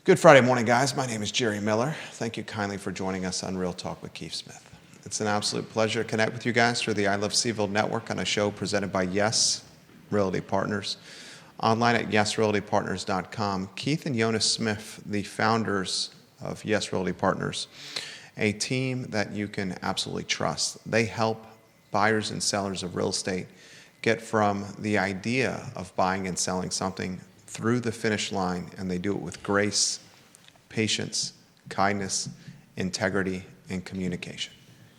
Good Friday morning, guys. My name is Jerry Miller. Thank you kindly for joining us on Real Talk with Keith Smith. It's an absolute pleasure to connect with you guys through the I Love CVille Network on a show presented by Yes Realty Partners. Online at yesrealtypartners.com. Keith and Yonna Smith, the founders of Yes Realty Partners, a team that you can absolutely trust. They help buyers and sellers of real estate get from the idea of buying and selling something through the finish line, and they do it with grace, patience, kindness, integrity, and communication.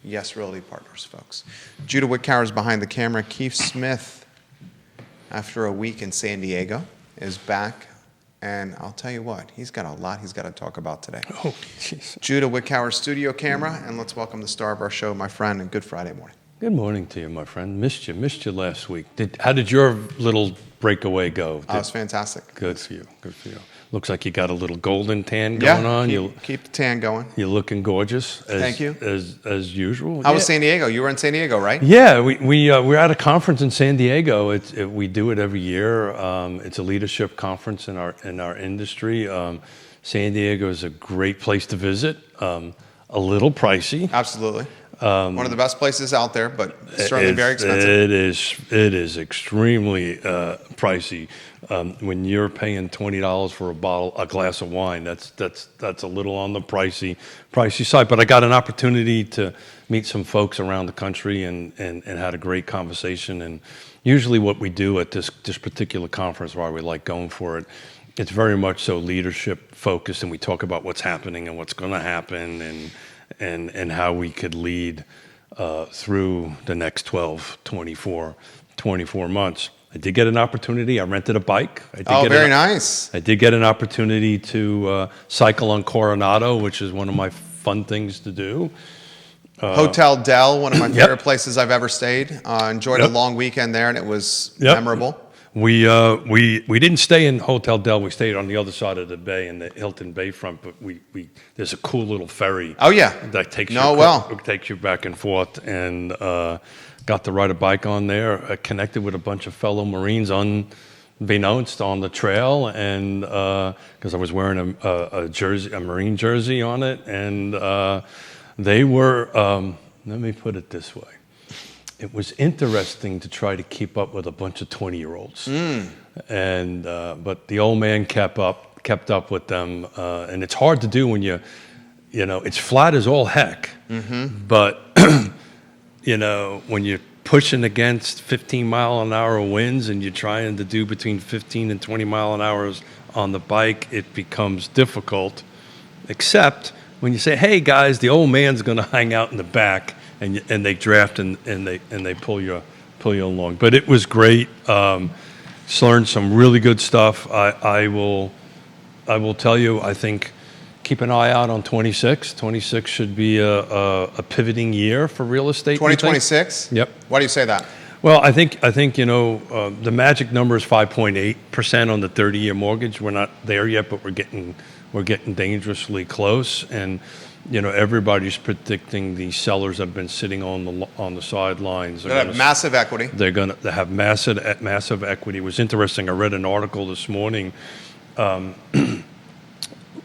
Yes, Realty Partners, folks. Judah Wickower is behind the camera. Keith Smith, after a week in San Diego, is back, and I'll tell you what, he's got a lot he's got to talk about today. Oh, jeez. Judah Wickower, studio camera, and let's welcome the star of our show, my friend, and good Friday morning. Good morning to you, my friend. Missed you last week. How did your little breakaway go? It was fantastic. Good for you. Good for you. Looks like you got a little golden tan going on. Keep the tan going. You're looking gorgeous. Thank you. As usual. How was San Diego? You were in San Diego, right? Yeah, we're at a conference in San Diego. We do it every year. It's a leadership conference in our industry. San Diego is a great place to visit. A little pricey. Absolutely. One of the best places out there, but certainly very expensive. It is extremely pricey. When you're paying $20 for a glass of wine, that's a little on the pricey side. But I got an opportunity to meet some folks around the country and had a great conversation. And usually, what we do at this particular conference, why we like going for it, it's very much so leadership focused, and we talk about what's happening and what's going to happen and how we could lead through the next 12, 24 months. I did get an opportunity. I rented a bike. Very nice. I did get an opportunity to cycle on Coronado, which is one of my fun things to do. Hotel Del, one of my favorite places I've ever stayed. Enjoyed a long weekend there, and it was memorable. We didn't stay in Hotel Del. We stayed on the other side of the bay in the Hilton Bayfront. But there's a cool little ferry. Oh yeah, that takes you back and forth, and got to ride a bike on there. I connected with a bunch of fellow Marines unbeknownst on the trail, and because I was wearing a Marine jersey on it, and they were. Let me put it this way. It was interesting to try to keep up with a bunch of 20-year-olds, and but the old man kept up with them, and it's hard to do when it's flat as all heck, but when you're pushing against 15-mile-an-hour winds and you're trying to do between 15 and 20-mile-an-hour on the bike, it becomes difficult. Except when you say, "Hey guys, the old man's going to hang out in the back." And they draft and they pull you along. But it was great. Learned some really good stuff. I will tell you. I think keep an eye out on 26. 26 should be a pivoting year for real estate. 2026. Yep. Why do you say that? Well, I think the magic number is 5.8% on the 30-year mortgage. We're not there yet, but we're getting dangerously close. And everybody's predicting the sellers have been sitting on the sidelines. They have massive equity. They have massive equity. It was interesting. I read an article this morning. I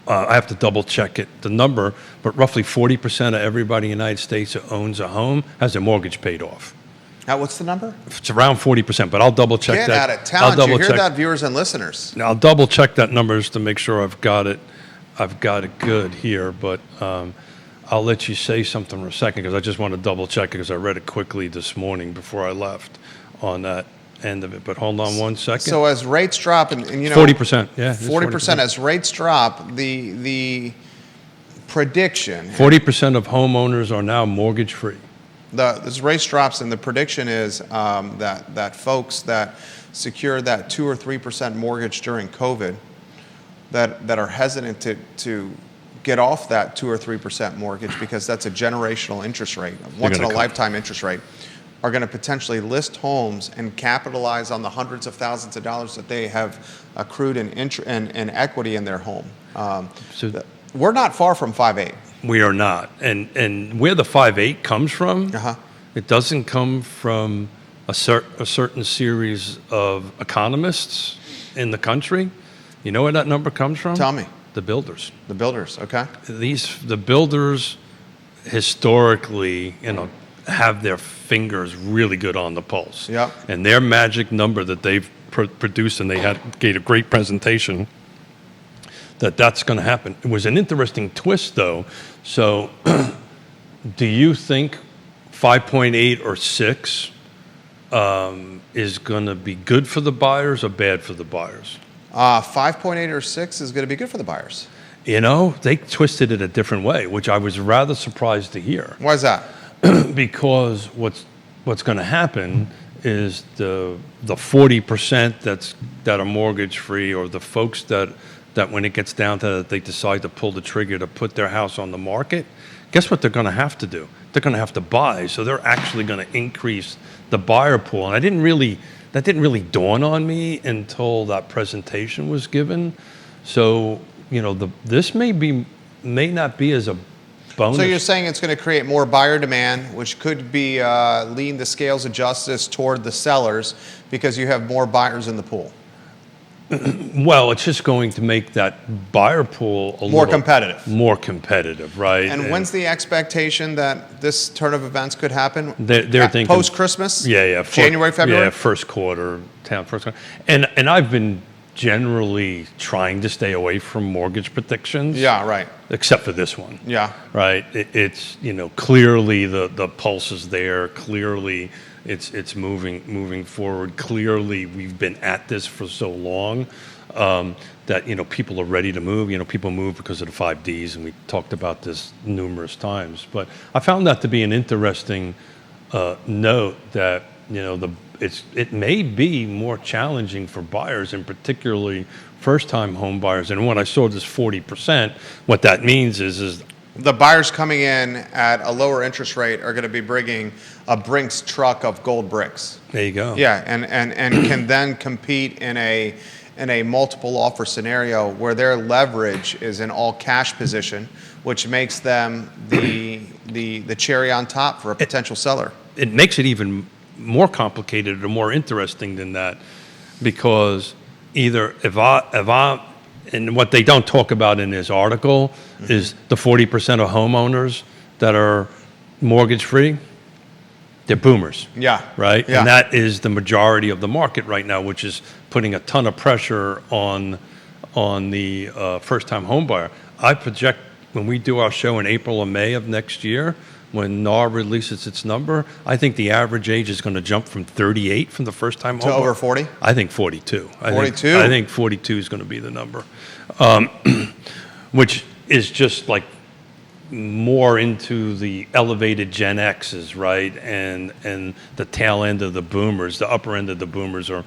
have to double check the number, but roughly 40% of everybody in the United States who owns a home has their mortgage paid off. Now, what's the number? It's around 40%, but I'll double check that. Get at it. Talent. You hear that, viewers and listeners? I'll double check that number just to make sure I've got it good here, but I'll let you say something for a second because I just want to double check it because I read it quickly this morning before I left on that end of it. But hold on one second. So as rates drop, and 40%, yeah, 40%. As rates drop, the prediction 40% of homeowners are now mortgage free. As rates drops, and the prediction is that folks that secured that 2 or 3% mortgage during COVID, that are hesitant to get off that 2 or 3% mortgage because that's a generational interest rate, once in a lifetime interest rate, are going to potentially list homes and capitalize on the hundreds of thousands of dollars that they have accrued in equity in their home. We're not far from 5.8. We are not, and where the 5.8 comes from, it doesn't come from a certain series of economists in the country. You know where that number comes from? Tell me. The builders. The builders, okay. The builders historically, have their fingers really good on the pulse. Yep. And their magic number that they've produced, and gave a great presentation, that's going to happen. It was an interesting twist, though. So, do you think 5.8 or 6 is going to be good for the buyers or bad for the buyers? 5.8 or 6 is going to be good for the buyers. They twisted it a different way, which I was rather surprised to hear. Why is that? Because what's going to happen is the 40% that are mortgage free, or the folks that when it gets down to it, they decide to pull the trigger to put their house on the market. Guess what they're going to have to do? They're going to have to buy. So they're actually going to increase the buyer pool. And that didn't really dawn on me until that presentation was given. So this may not be as a bonus. So you're saying it's going to create more buyer demand, which could be lean the scales of justice toward the sellers because you have more buyers in the pool. Well, it's just going to make that buyer pool More competitive, right? And when's the expectation that this turn of events could happen? They're thinking post-Christmas? Yeah. January, February? Yeah, first quarter. And I've been generally trying to stay away from mortgage predictions. Yeah, right. Except for this one. Yeah. Right. It's clearly the pulse is there. Clearly it's moving forward. Clearly we've been at this for so long that people are ready to move. People move because of the 5 Ds, and we talked about this numerous times. But I found that to be an interesting note that it may be more challenging for buyers, and particularly first-time home buyers. And when I saw this 40%, what that means is the buyers coming in at a lower interest rate are going to be bringing a Brinks truck of gold bricks. There you go. Yeah, and can then compete in a multiple offer scenario where their leverage is in all cash position, which makes them the cherry on top for a potential seller. It makes it even more complicated or more interesting than that, because either if I and what they don't talk about in this article is the 40% of homeowners that are mortgage free, they're boomers. Yeah. Right? Yeah. And that is the majority of the market right now, which is putting a ton of pressure on the first-time home buyer. I project when we do our show in April or May of next year, when NAR releases its number, I think the average age is going to jump from 38 from the first-time home to buyer. over 40? I think 42. 42? I think 42 is going to be the number, which is just like more into the elevated Gen Xs, right? And the tail end of the boomers. The upper end of the boomers are,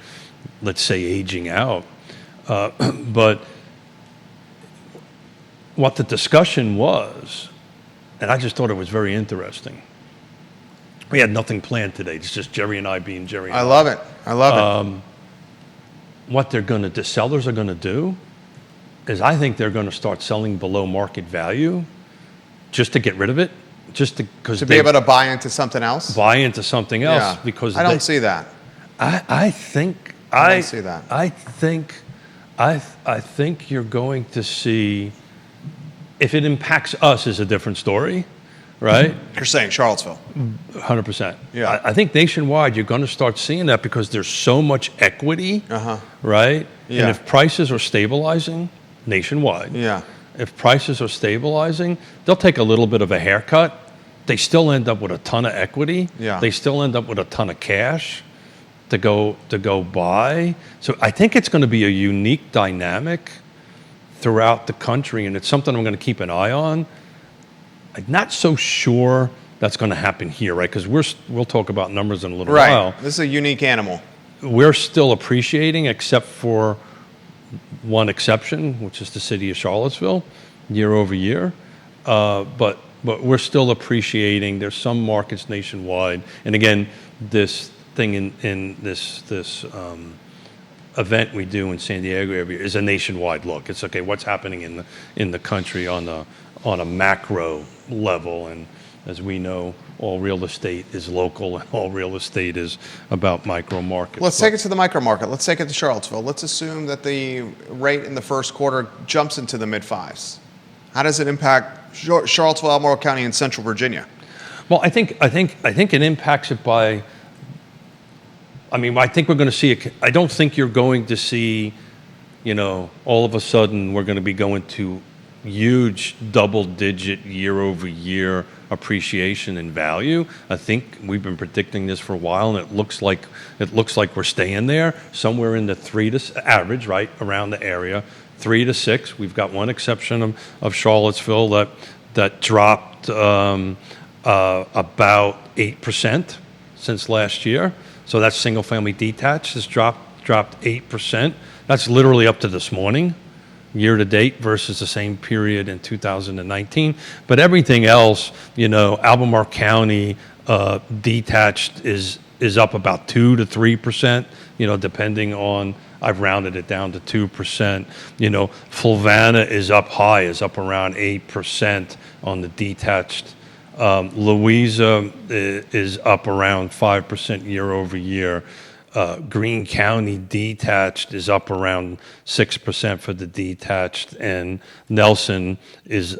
let's say, aging out. But what the discussion was, and I just thought it was very interesting. We had nothing planned today. It's just Jerry and I being Jerry and I. I love it. I love it. What the sellers are going to do is I think they're going to start selling below market value just to get rid of it, To be able to buy into something else? Buy into something else. Yeah. Because I don't see that. I think I don't see that. I think you're going to see, if it impacts us, is a different story, right? You're saying Charlottesville. 100%. Yeah. I think nationwide you're going to start seeing that because there's so much equity, right? Yeah. And if prices are stabilizing nationwide, Yeah. if prices are stabilizing, they'll take a little bit of a haircut. They still end up with a ton of equity. Yeah. They still end up with a ton of cash to go buy. So I think it's going to be a unique dynamic throughout the country, and it's something I'm going to keep an eye on. I'm not so sure that's going to happen here, right? Because we'll talk about numbers in a little while. This is a unique animal. We're still appreciating, except for one exception, which is the city of Charlottesville, year over year. But we're still appreciating. There's some markets nationwide, and again, this thing in this event we do in San Diego every year is a nationwide look. It's okay, what's happening in the country on a macro level, and as we know, all real estate is local and all real estate is about micro markets. Let's take it to the micro market. Let's take it to Charlottesville. Let's assume that the rate in the first quarter jumps into the mid fives. How does it impact Charlottesville, Albemarle County, and Central Virginia? Well, I think it impacts it by. I mean, I think we're going to see it. I don't think you're going to see, all of a sudden we're going to be going to huge double-digit year-over-year appreciation in value. I think we've been predicting this for a while, and it looks like we're staying there somewhere in the average, right around the area, 3 to 6. We've got one exception of Charlottesville that dropped about 8% since last year. So that's single-family detached has dropped 8%. That's literally up to this morning, year to date versus the same period in 2019. But everything else, Albemarle County detached is up about 2 to 3%. Depending on. I've rounded it down to 2%. Fluvanna is up around 8% on the detached. Louisa is up around 5% year over year. Greene County detached is up around 6% for the detached, and Nelson is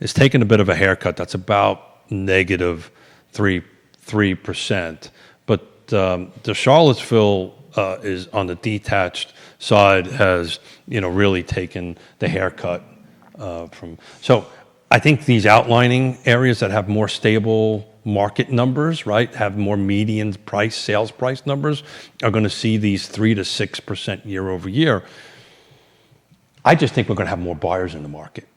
taking a bit of a haircut. That's about negative 3%. But the Charlottesville is on the detached side has really taken the haircut from. So I think these outlining areas that have more stable market numbers, right, have more median sales price numbers, are going to see these 3 to 6% year over year. I just think we're going to have more buyers in the market.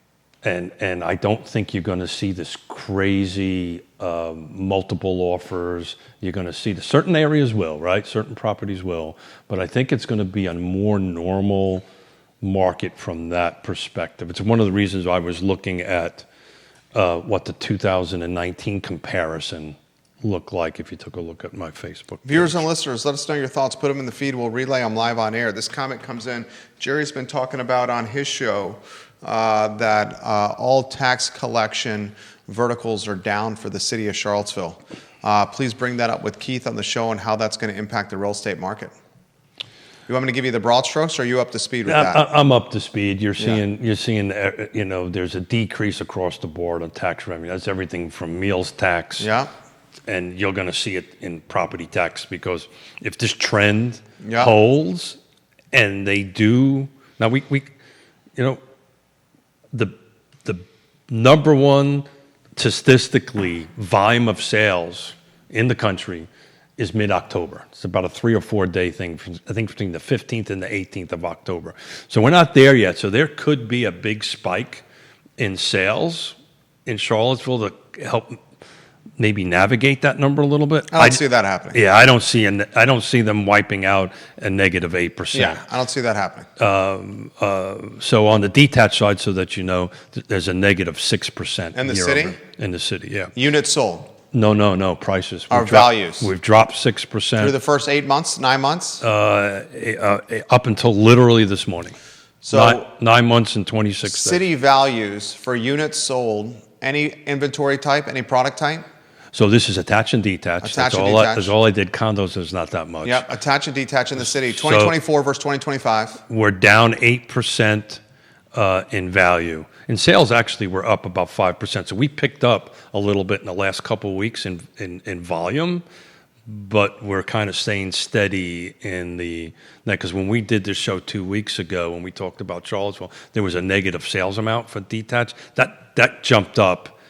And I don't think you're going to see this crazy multiple offers. You're going to see certain areas will, right? Certain properties will. But I think it's going to be a more normal market from that perspective. It's one of the reasons I was looking at what the 2019 comparison looked like if you took a look at my Facebook page. Viewers and listeners, let us know your thoughts. Put them in the feed. We'll relay them live on air. This comment comes in. Jerry's been talking about on his show that all tax collection verticals are down for the city of Charlottesville. Please bring that up with Keith on the show and how that's going to impact the real estate market. You want me to give you the broad strokes, or are you up to speed with that? I'm up to speed. You're seeing, there's a decrease across the board on tax revenue. That's everything from meals tax. Yeah. And you're going to see it in property tax, because if this trend holds, and they do, now the number one statistically volume of sales in the country is mid-October. It's about a 3 or 4 day thing, I think between the 15th and the 18th of October. So we're not there yet. So there could be a big spike in sales in Charlottesville to help maybe navigate that number a little bit. I don't see that happening. Yeah, I don't see them wiping out a negative 8%. Yeah, I don't see that happening. So on the detached side, so that there's a negative 6%. In the city? In the city, yeah. Units sold. No, prices. Our values. We've dropped 6%. Through the first 8 months, 9 months? Up until literally this morning. So 9 months and 26 days. City values for units sold, any inventory type, any product type? So this is attached and detached. That's all I did. Condos is not that much. Yep, attached and detached in the city. 2024 versus 2025. We're down 8% in value. In sales, actually, we're up about 5%. So we picked up a little bit in the last couple of weeks in volume, but we're kind of staying steady in because when we did this show 2 weeks ago, when we talked about Charlottesville, there was a negative sales amount for detached. That jumped up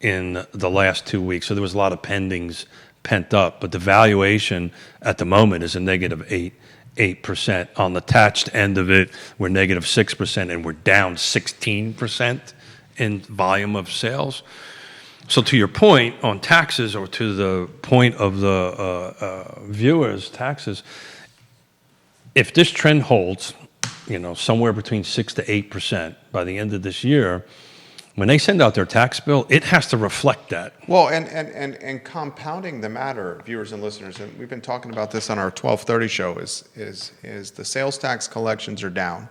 in the last 2 weeks. So there was a lot of pendings pent up, but the valuation at the moment is a negative 8%. On the attached end of it, we're negative 6%, and we're down 16% in volume of sales. So to your point on taxes, or to the point of the viewers' taxes, if this trend holds, somewhere between 6 to 8% by the end of this year, when they send out their tax bill, it has to reflect that. Well, and compounding the matter, viewers and listeners, and we've been talking about this on our 12:30 show, is the sales tax collections are down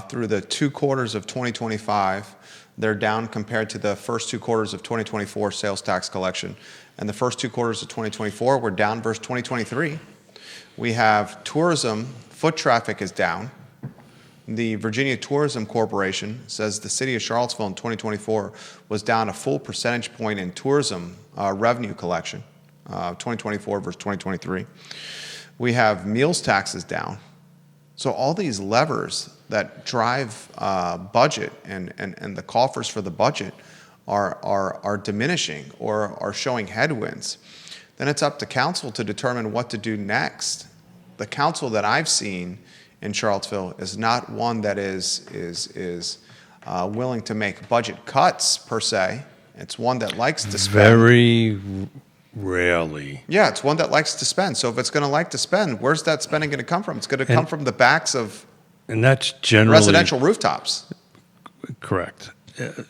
through the 2 quarters of 2025. They're down compared to the first two quarters of 2024 sales tax collection. And the first two quarters of 2024 were down versus 2023. We have tourism, foot traffic is down. The Virginia Tourism Corporation says the city of Charlottesville in 2024 was down a full percentage point in tourism revenue collection, 2024 versus 2023. We have meals taxes down. So all these levers that drive budget and the coffers for the budget are diminishing or are showing headwinds. Then it's up to council to determine what to do next. The council that I've seen in Charlottesville is not one that is willing to make budget cuts per se. It's one that likes to spend. Very rarely. Yeah, it's one that likes to spend. So if it's going to like to spend, where's that spending going to come from? It's going to come from the backs of And that's generally residential rooftops. correct.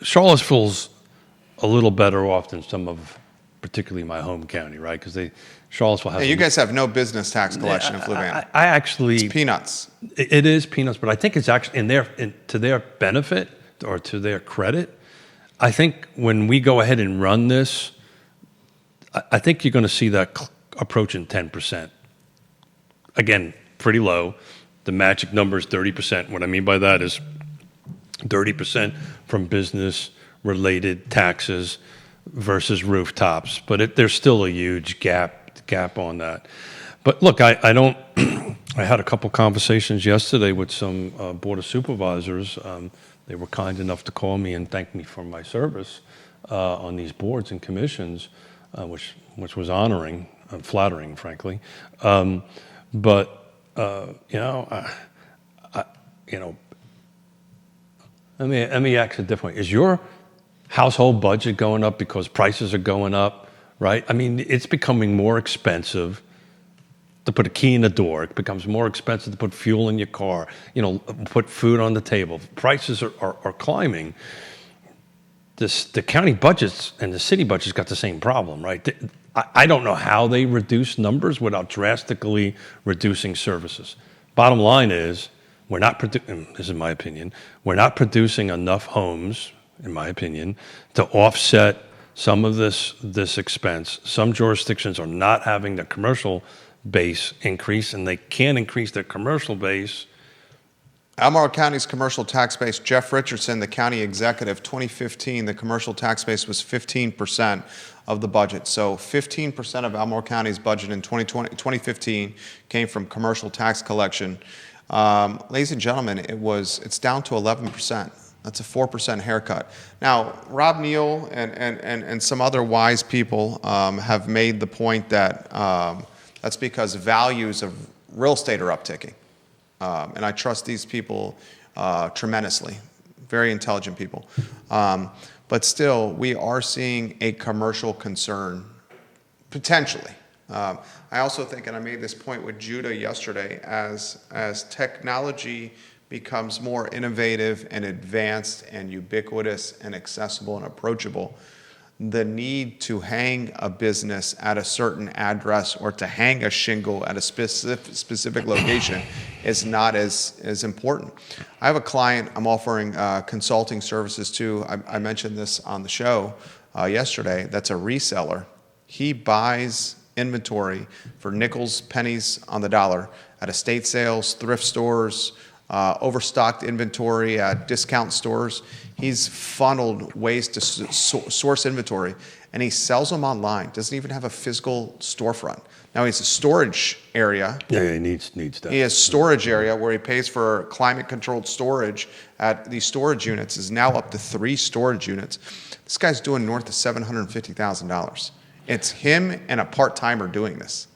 Charlottesville's a little better off than some of, particularly my home county, right? Because Charlottesville has. Hey, you guys have no business tax collection in Fluvanna. I actually. It's peanuts. It is peanuts, but I think it's actually to their benefit or to their credit. I think when we go ahead and run this, I think you're going to see that approaching 10%. Again, pretty low. The magic number is 30%. What I mean by that is 30% from business-related taxes versus rooftops. But there's still a huge gap on that. But look, I don't. I had a couple conversations yesterday with some Board of Supervisors. They were kind enough to call me and thank me for my service on these boards and commissions, which was honoring and flattering, frankly. But let me ask it differently. Is your household budget going up because prices are going up? Right? I mean, it's becoming more expensive to put a key in the door. It becomes more expensive to put fuel in your car, put food on the table. Prices are climbing. The county budgets and the city budgets got the same problem, right? I don't know how they reduce numbers without drastically reducing services. Bottom line is, this is my opinion, we're not producing enough homes, in my opinion, to offset some of this expense. Some jurisdictions are not having the commercial base increase, and they can't increase their commercial base. Albemarle County's commercial tax base, Jeff Richardson, the county executive, 2015, the commercial tax base was 15% of the budget. So 15% of Albemarle County's budget in 2015 came from commercial tax collection. Ladies and gentlemen, it's down to 11%. That's a 4% haircut. Now, Rob Neal and some other wise people have made the point that that's because values of real estate are upticking. And I trust these people tremendously, very intelligent people. But still, we are seeing a commercial concern, potentially. I also think, and I made this point with Judah yesterday, as technology becomes more innovative and advanced and ubiquitous and accessible and approachable, the need to hang a business at a certain address or to hang a shingle at a specific location is not as important. I have a client I'm offering consulting services to. I mentioned this on the show yesterday. That's a reseller. He buys inventory for nickels, pennies on the dollar at estate sales, thrift stores, overstocked inventory at discount stores. He's funneled ways to source inventory, and he sells them online. Doesn't even have a physical storefront. Now, he has a storage area. Yeah, he needs that. He has storage area where he pays for climate-controlled storage at these storage units. Is now up to 3 storage units. This guy's doing north of $750,000. It's him and a part-timer doing this.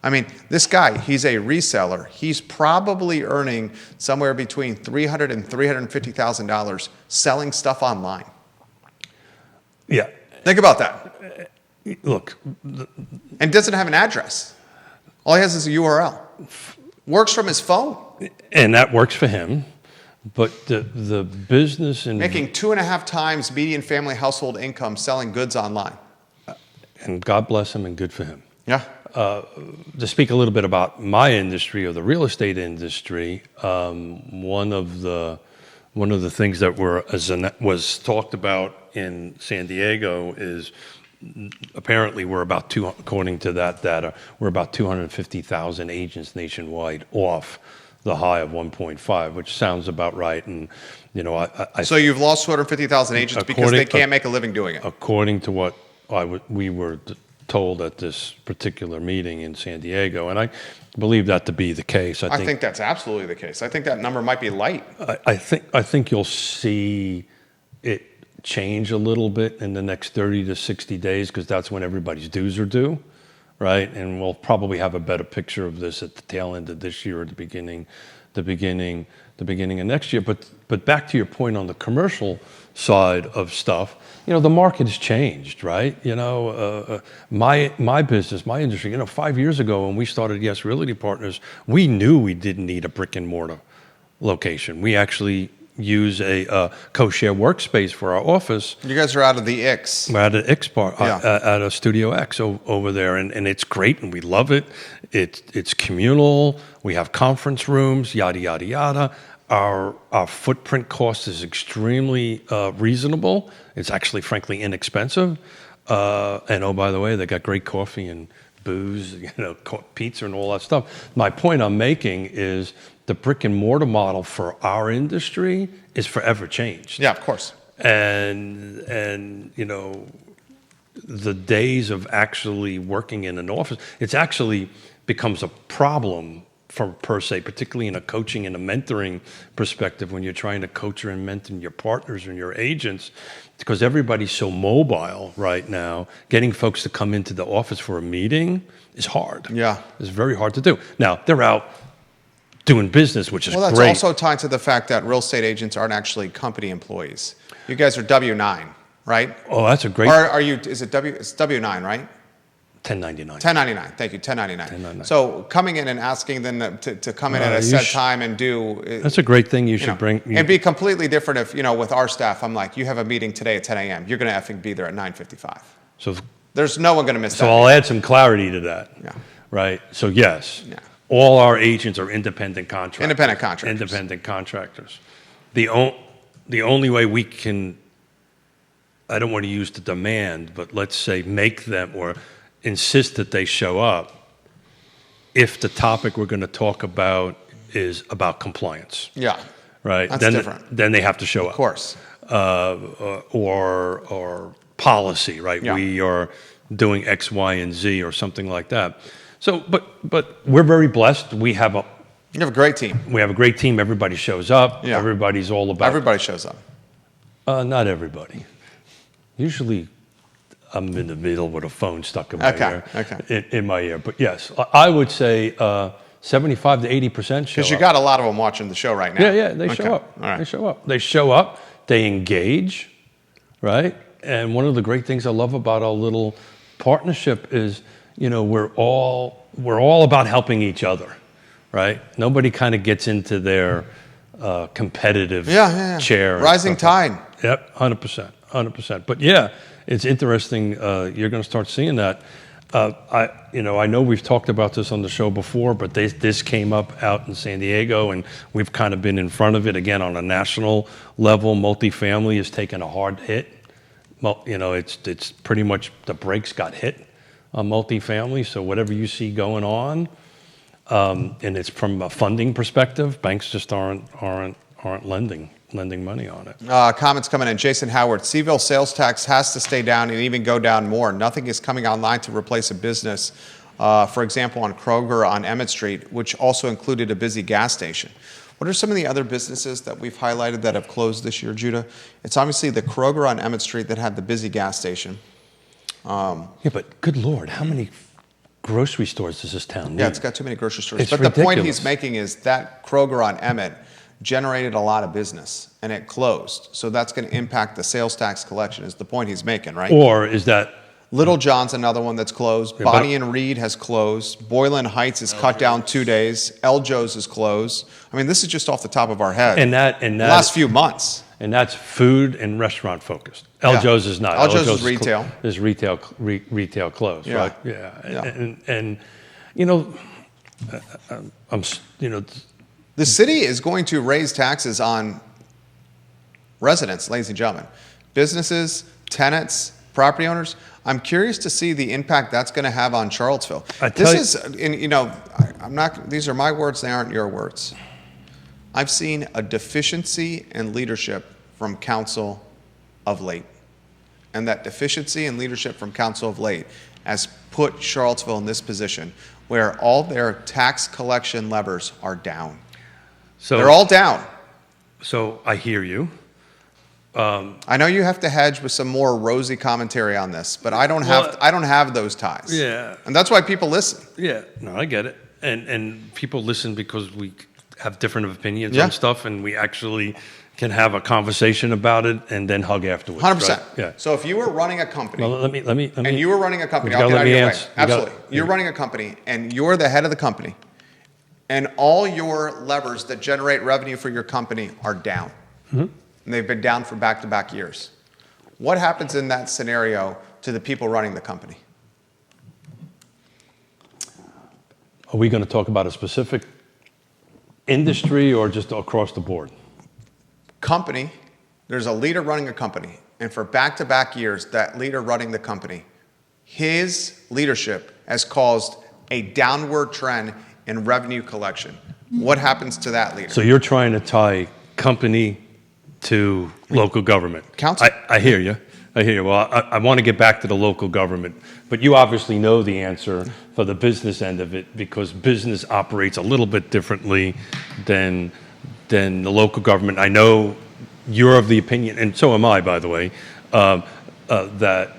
I mean, this guy, he's a reseller. He's probably earning somewhere between $300,000 and $350,000 selling stuff online. Yeah. Think about that. Look. And doesn't have an address. All he has is a URL. Works from his phone. And that works for him. But the business and making 2.5 times median family household income selling goods online. And God bless him and good for him. Yeah. To speak a little bit about my industry or the real estate industry, one of the one of the things that was talked about in San Diego is apparently according to that data, we're about 250,000 agents nationwide off the high of 1.5, which sounds about right. And So you've lost 250,000 agents because they can't make a living doing it. According to what we were told at this particular meeting in San Diego, and I believe that to be the case. I think that's absolutely the case. I think that number might be light. I think you'll see it change a little bit in the next 30 to 60 days because that's when everybody's dues are due, right? And we'll probably have a better picture of this at the tail end of this year or the beginning of next year. But back to your point on the commercial side of stuff, the market has changed, right? My business, my industry, 5 years ago when we started Yes Realty Partners, we knew we didn't need a brick and mortar location. We actually use a co-share workspace for our office. You guys are out of the X. We're out of X bar, at a Studio X over there, and it's great, and we love it. It's communal. We have conference rooms, yada yada yada. Our footprint cost is extremely reasonable. It's actually, frankly, inexpensive. And oh, by the way, they got great coffee and booze, pizza and all that stuff. My point I'm making is the brick and mortar model for our industry is forever changed. Yeah, of course. And the days of actually working in an office, it's actually becomes a problem per se, particularly in a coaching and a mentoring perspective when you're trying to coach and mentor your partners and your agents, because everybody's so mobile right now. Getting folks to come into the office for a meeting is hard. Yeah. It's very hard to do. Now, they're out doing business, which is great. Well, that's also tied to the fact that real estate agents aren't actually company employees. You guys are W-9, right? Oh, that's a great... Or are you, it's W-9, right? 1099. 1099, thank you, 1099. 1099. So coming in and asking them to come in at a set time and do... That's a great thing you should bring... And be completely different if, with our staff, I'm like, you have a meeting today at 10 a.m. You're going to effing be there at 9:55. So there's no one going to miss that. So I'll add some clarity to that. Yeah. Right? So yes, yeah. All our agents are independent contractors. Independent contractors. The only way we can, I don't want to use the demand, but let's say make them or insist that they show up if the topic we're going to talk about is about compliance. Yeah. Right? That's different. Then they have to show up. Of course. Or policy, right? Yeah. We are doing X, Y, and Z or something like that. So, but we're very blessed. You have a great team. We have a great team. Everybody shows up. Yeah. Everybody's all about... Everybody shows up. Not everybody. Usually I'm in the middle with a phone stuck in my ear. Okay. In my ear. But yes, I would say 75 to 80% show up. Because you got a lot of them watching the show right now. Yeah, they show up. All right. They show up. They show up. They engage, right? And one of the great things I love about our little partnership is, we're all about helping each other, right? Nobody kind of gets into their competitive chair. Rising tide. Yep, 100%. But yeah, it's interesting. You're going to start seeing that. I know we've talked about this on the show before, but this came up out in San Diego, and we've kind of been in front of it again on a national level. Multifamily has taken a hard hit. Well, it's pretty much the brakes got hit on multifamily. So whatever you see going on, and it's from a funding perspective, banks just aren't lending money on it. Comments coming in. Jason Howard, CVille sales tax has to stay down and even go down more. Nothing is coming online to replace a business. For example, on Kroger on Emmett Street, which also included a busy gas station. What are some of the other businesses that we've highlighted that have closed this year, Judah? It's obviously the Kroger on Emmett Street that had the busy gas station. Yeah, but good Lord, how many grocery stores does this town need? Yeah, it's got too many grocery stores. It's but ridiculous. The point he's making is that Kroger on Emmett generated a lot of business, and it closed. So that's going to impact the sales tax collection, is the point he's making, right? Or is that... Little John's another one that's closed. Bonnie and Reed has closed. Boylan Heights is cut down 2 days. El Joe's is closed. I mean, this is just off the top of our head. And that last few months. And that's food and restaurant focused. El Joe's is not. El Joe's is retail. Is retail closed, right? Yeah. And the city is going to raise taxes on residents, ladies and gentlemen, businesses, tenants, property owners. I'm curious to see the impact that's going to have on Charlottesville. I'm not, these are my words, they aren't your words. I've seen a deficiency in leadership from council of late. And that deficiency in leadership from council of late has put Charlottesville in this position where all their tax collection levers are down. So they're all down. So I hear you. I know you have to hedge with some more rosy commentary on this, but I don't have those ties. Yeah. And that's why people listen. Yeah, no, I get it. And people listen because we have different opinions Yeah. on stuff, and we actually can have a conversation about it and then hug afterwards. 100%. Right? Yeah. So if you were running a company, Well, let me. and you were running a company, You I'll gotta get let out of me your way. answer. Absolutely. You're running a company, and you're the head of the company, and all your levers that generate revenue for your company are down. Mm-hmm. And they've been down for back-to-back years. What happens in that scenario to the people running the company? Are we going to talk about a specific industry or just across the board? Company, there's a leader running a company, and for back-to-back years, that leader running the company, his leadership has caused a downward trend in revenue collection. What happens to that leader? So you're trying to tie company to local government. Council. I hear you. I hear you. Well, I want to get back to the local government, but you obviously know the answer for the business end of it because business operates a little bit differently than the local government. I know you're of the opinion, and so am I, by the way, that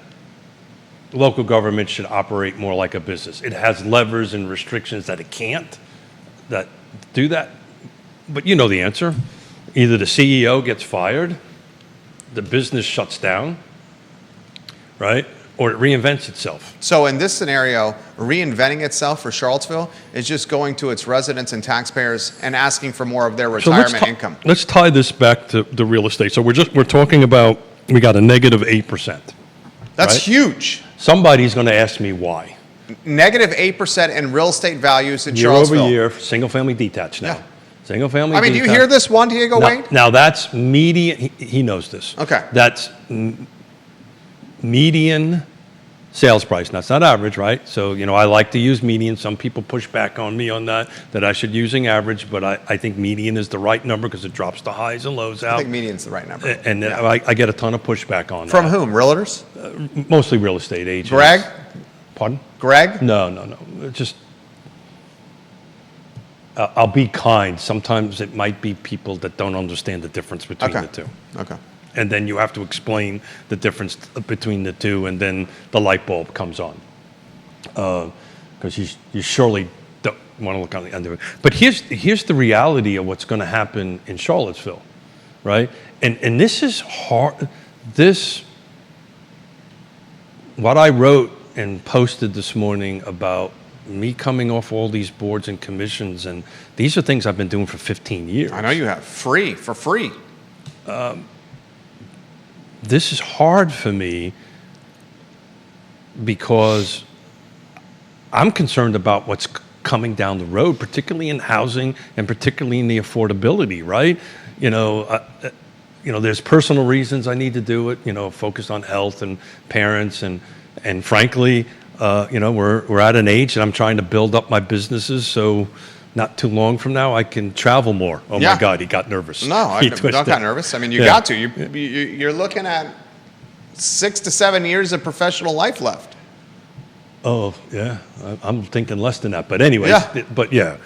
local government should operate more like a business. It has levers and restrictions that it can't that do that, but you know the answer. Either the CEO gets fired, the business shuts down, right? Or it reinvents itself. So in this scenario, reinventing itself for Charlottesville is just going to its residents and taxpayers and asking for more of their retirement income. Let's tie this back to the real estate. So we're talking about, we got a negative 8%. That's right? huge. Somebody's going to ask me why. Negative 8% in real estate values in Year Charlottesville. over year, single family detached now. Yeah. Single family I mean, do detached. you hear this, Juan Diego Wade? Now that's median, he knows this. Okay. That's median sales price. Now, it's not average, right? So, I like to use median. Some people push back on me on that I should using average, but I think median is the right number because it drops the highs and lows out. I think median's the right number. And I get a ton of pushback on From that. whom? Realtors? Mostly real estate agents. Greg? Pardon? Greg? No. Just, I'll be kind. Sometimes it might be people that don't understand the difference between the two. Okay. And then you have to explain the difference between the two, and then the light bulb comes on. Because you surely don't want to look on the end of it. But here's the reality of what's going to happen in Charlottesville, right? And this is hard. What I wrote and posted this morning about me coming off all these boards and commissions, and these are things I've been doing for 15 years. I know you have. For free. This is hard for me because I'm concerned about what's coming down the road, particularly in housing and particularly in the affordability, right? There's personal reasons I need to do it, focused on health and parents and frankly, we're at an age and I'm trying to build up my businesses so not too long from now I can travel more. Oh Yeah. my God, he got nervous. No, I He don't twisted. get nervous. I mean, you got to. You're looking at 6 to 7 years of professional life left. Oh, yeah. I'm thinking less than that. But anyways, Yeah. but yeah.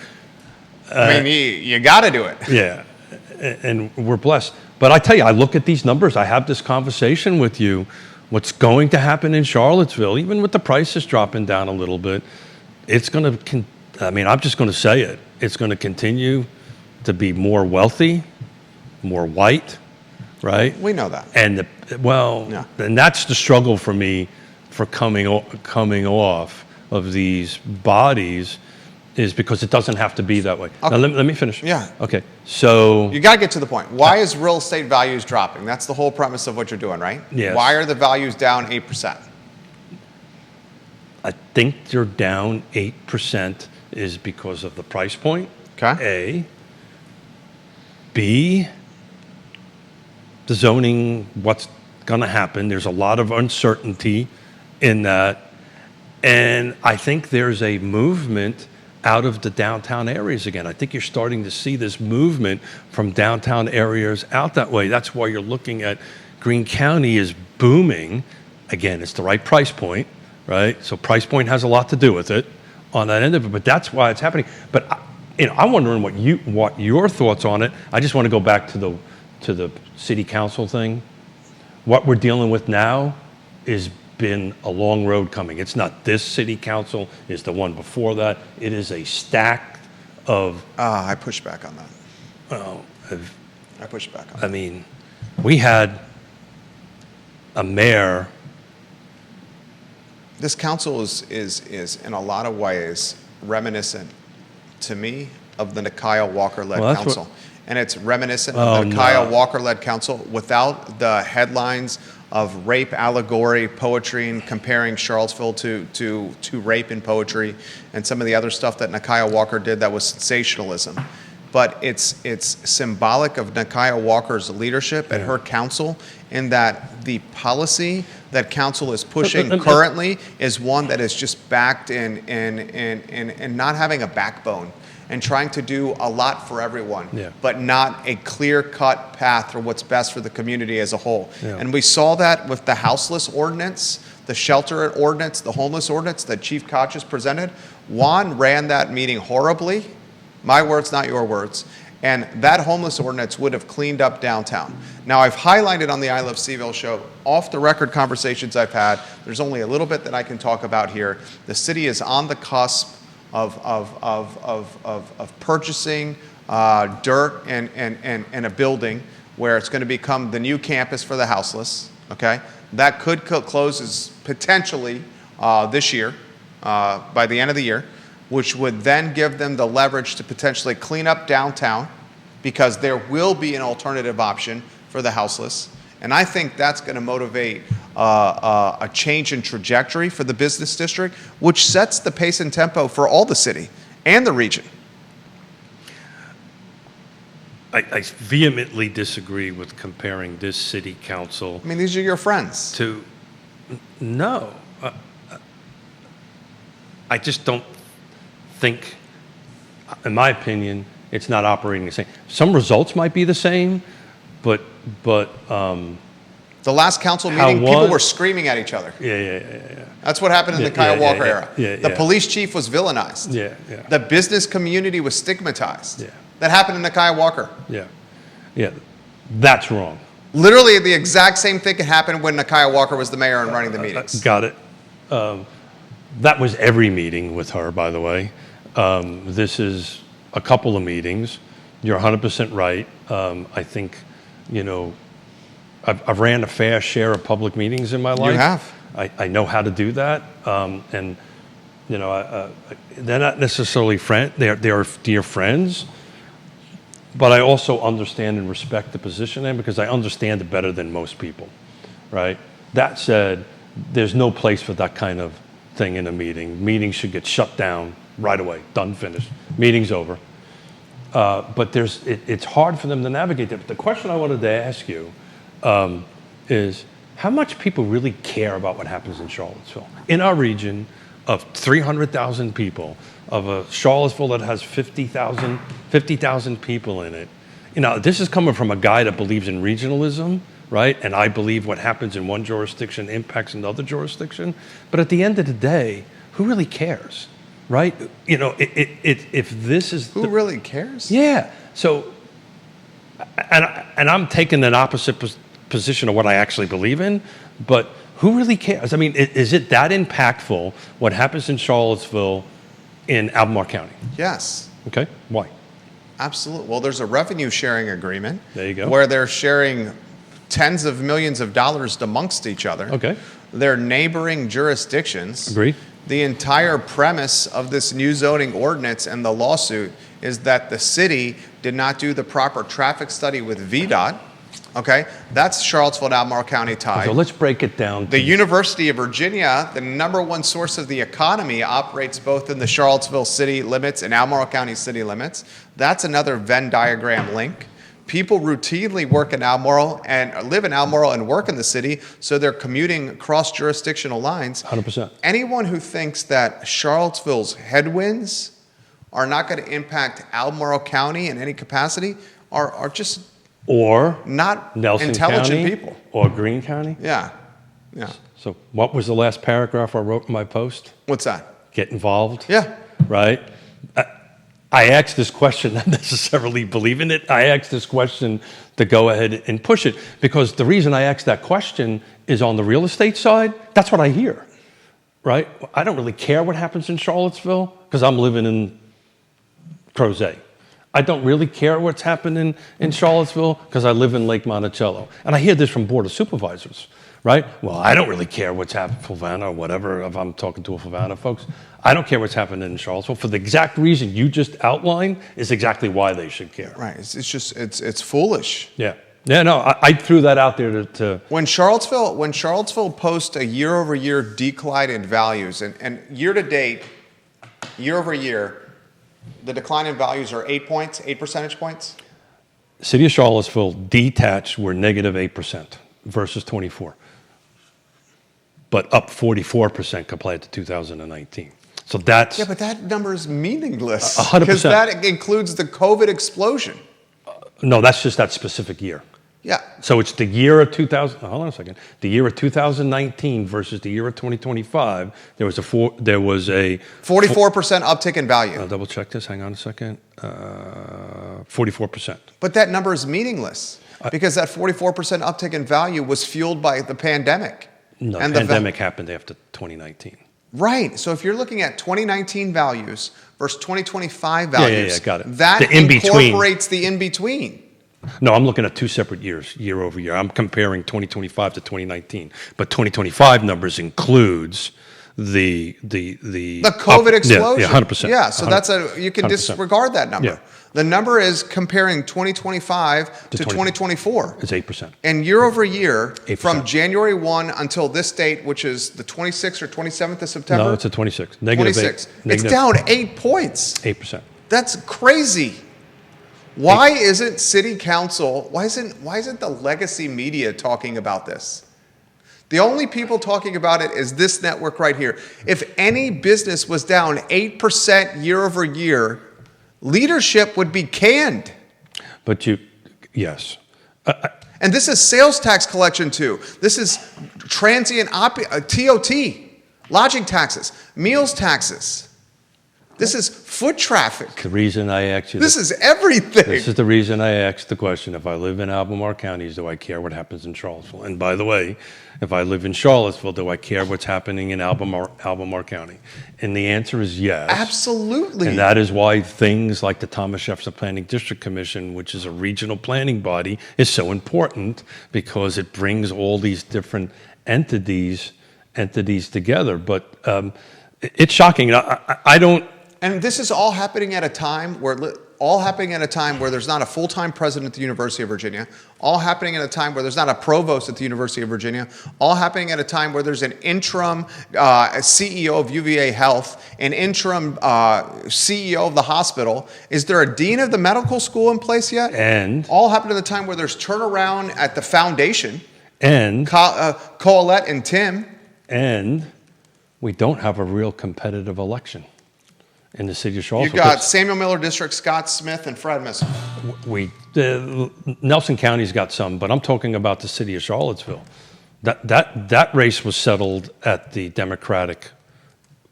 I mean, you got to do it. Yeah. And we're blessed. But I tell you, I look at these numbers. I have this conversation with you. What's going to happen in Charlottesville, even with the prices dropping down a little bit, it's going to, I'm just going to say it. It's going to continue to be more wealthy, more white, right? We know that. And and that's the struggle for me for coming off of these bodies is because it doesn't have to be that way. Okay. Now let me finish. Yeah. Okay. So You got to get to the point. Why is real estate values dropping? That's the whole premise of what you're doing, right? Yes. Why are the values down 8%? I think they're down 8% is because of the price point. Okay. A. B. the zoning, what's going to happen. There's a lot of uncertainty in that. And I think there's a movement out of the downtown areas again. I think you're starting to see this movement from downtown areas out that way. That's why you're looking at Greene County is booming. Again, it's the right price point, right? So price point has a lot to do with it on that end of it, but that's why it's happening. But I'm wondering what your thoughts on it. I just want to go back to the city council thing. What we're dealing with now is been a long road coming. It's not this city council, it's the one before that. It is a stack of... I push back on that. Oh, I push back on that. I mean, we had a mayor... This council is in a lot of ways reminiscent to me of the Nikiah Walker-led council. And it's reminiscent of the Nikiah Walker-led council without the headlines of rape allegory poetry and comparing Charlottesville to rape in poetry and some of the other stuff that Nikiah Walker did that was sensationalism. But it's symbolic of Nikiah Walker's leadership at her council in that the policy that council is pushing currently is one that is just backed in not having a backbone and trying to do a lot for everyone, but not a clear-cut path for what's best for the community as a whole. And we saw that with the houseless ordinance, the shelter ordinance, the homeless ordinance that Chief Koch has presented. Juan ran that meeting horribly. My words, not your words. And that homeless ordinance would have cleaned up downtown. Now, I've highlighted on the I Love CVille show, off-the-record conversations I've had. There's only a little bit that I can talk about here. The city is on the cusp of purchasing dirt and a building where it's going to become the new campus for the houseless. Okay, that could close potentially this year, by the end of the year, which would then give them the leverage to potentially clean up downtown because there will be an alternative option for the houseless. And I think that's going to motivate a change in trajectory for the business district, which sets the pace and tempo for all the city and the region. I vehemently disagree with comparing this city council. I mean, these are your friends. No. I just don't think, in my opinion, it's not operating the same. Some results might be the same, but the last council meeting, people were screaming at each other. Yeah. That's what happened in the Nikiah Walker era. The police chief was villainized. The business community was stigmatized. That happened in Nikiah Walker. Yeah. That's wrong. Literally the exact same thing happened when Nikiah Walker was the mayor and running the meetings. Got it. That was every meeting with her, by the way. This is a couple of meetings. You're 100% right. I think, I've ran a fair share of public meetings in my life. You have. I know how to do that. And, they're not necessarily friends. They are dear friends. But I also understand and respect the position in because I understand it better than most people, right? That said, there's no place for that kind of thing in a meeting. Meetings should get shut down right away. Done, finished. Meeting's over. But it's hard for them to navigate that. But the question I wanted to ask you is how much people really care about what happens in Charlottesville? In our region of 300,000 people, of a Charlottesville that has 50,000 people in it. This is coming from a guy that believes in regionalism, right? And I believe what happens in one jurisdiction impacts another jurisdiction. But at the end of the day, who really cares, right? If this is... Who really cares? Yeah. So, and I'm taking an opposite position of what I actually believe in, but who really cares? I mean, is it that impactful what happens in Charlottesville in Albemarle County? Yes. Okay. Why? Absolutely. Well, there's a revenue sharing agreement. There you go. Where they're sharing tens of millions of dollars amongst each other. Okay. They're neighboring jurisdictions. Agreed. The entire premise of this new zoning ordinance and the lawsuit is that the city did not do the proper traffic study with VDOT. Okay, that's Charlottesville and Albemarle County tied. So let's break it down. The University of Virginia, the #1 source of the economy, operates both in the Charlottesville city limits and Albemarle County city limits. That's another Venn diagram link. People routinely work in Albemarle and live in Albemarle and work in the city, so they're commuting across jurisdictional lines. 100%. Anyone who thinks that Charlottesville's headwinds are not going to impact Albemarle County in any capacity are just Or not Nelson intelligent County people. or Greene County. Yeah. So what was the last paragraph I wrote in my post? What's that? Get involved. Yeah. Right? I asked this question, not necessarily believe in it. I asked this question to go ahead and push it because the reason I asked that question is on the real estate side, that's what I hear, right? I don't really care what happens in Charlottesville because I'm living in Crozet. I don't really care what's happening in Charlottesville because I live in Lake Monticello. And I hear this from Board of Supervisors, right? Well, I don't really care what's happening in Flavanna or whatever, if I'm talking to a Flavanna folks. I don't care what's happening in Charlottesville for the exact reason you just outlined is exactly why they should care. Right. It's just, it's foolish. Yeah. Yeah, no, I threw that out there to When Charlottesville posts a year-over-year decline in values, and year-to-date, year-over-year, the decline in values are 8 percentage points? City of Charlottesville detached were negative 8% versus 24, but up 44% compared to 2019. So that's Yeah, but that number is meaningless. 100%. Because that includes the COVID explosion. no, that's just that specific year. Yeah. So it's the year of 2000. Hold on a second. The year of 2019 versus the year of 2025. There was a 44% uptick in value. I'll double check this. Hang on a second. 44%. But that number is meaningless because that 44% uptick in value was fueled by the pandemic. No, And the the pandemic happened after 2019. Right. So if you're looking at 2019 values versus 2025 values, got it. that The in-between. incorporates the in-between. No, I'm looking at two separate years, year over year. I'm comparing 2025 to 2019, but 2025 numbers includes the COVID explosion. Yeah, 100%. Yeah, so you can 100%. disregard that number. Yeah. The number is comparing 2025 to 2024. It's 8%. And year over year, 8%. from January 1 until this date, which is the 26th or 27th of September. No, it's a 26. Negative 26. 8. It's down 8 points. 8%. That's crazy. Why isn't city council, why isn't the legacy media talking about this? The only people talking about it is this network right here. If any business was down 8% year over year, leadership would be canned. But yes. And this is sales tax collection too. This is transient TOT, lodging taxes, meals taxes. This is foot traffic. The reason I asked you This is everything. This is the reason I asked the question. If I live in Albemarle counties, do I care what happens in Charlottesville? And by the way, if I live in Charlottesville, do I care what's happening in Albemarle County? And the answer is yes. Absolutely. And that is why things like the Thomas Jefferson Planning District Commission, which is a regional planning body, is so important because it brings all these different entities together. But it's shocking. I don't. And this is all happening at a time where there's not a full-time president at the University of Virginia, all happening at a time where there's not a provost at the University of Virginia, all happening at a time where there's an interim CEO of UVA Health, an interim CEO of the hospital. Is there a dean of the medical school in place yet? And all happened at the time where there's turnaround at the foundation. And Colette and Tim. And we don't have a real competitive election in the city of Charlottesville. You got Samuel Miller District, Scott Smith, and Fred Missile. Nelson County's got some, but I'm talking about the city of Charlottesville. That race was settled at the Democratic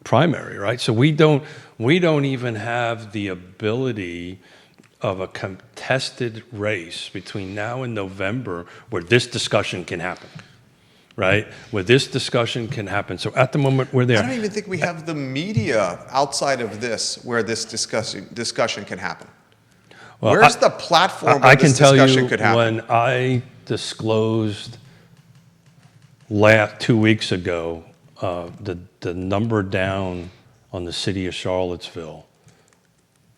primary, right? So we don't even have the ability of a contested race between now and November where this discussion can happen. Right? Where this discussion can happen. So at the moment we're there. I don't even think we have the media outside of this where this discussion can happen. Well, Where's the platform where this discussion could happen? When I disclosed 2 weeks ago the number down on the city of Charlottesville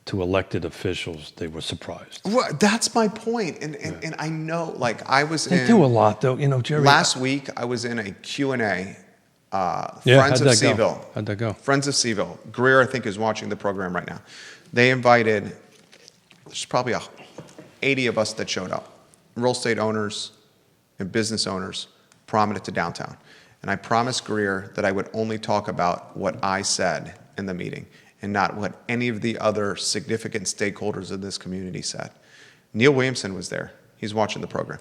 to elected officials, they were surprised. Well, that's my point. And I know, like, I was They do a lot, though. You know, Jerry. Last week, I was in a Q&A, Friends of CVille. How'd that go? Friends of CVille. Greer, I think, is watching the program right now. They invited, there's probably 80 of us that showed up, real estate owners and business owners, prominent to downtown. And I promised Greer that I would only talk about what I said in the meeting and not what any of the other significant stakeholders of this community said. Neil Williamson was there. He's watching the program.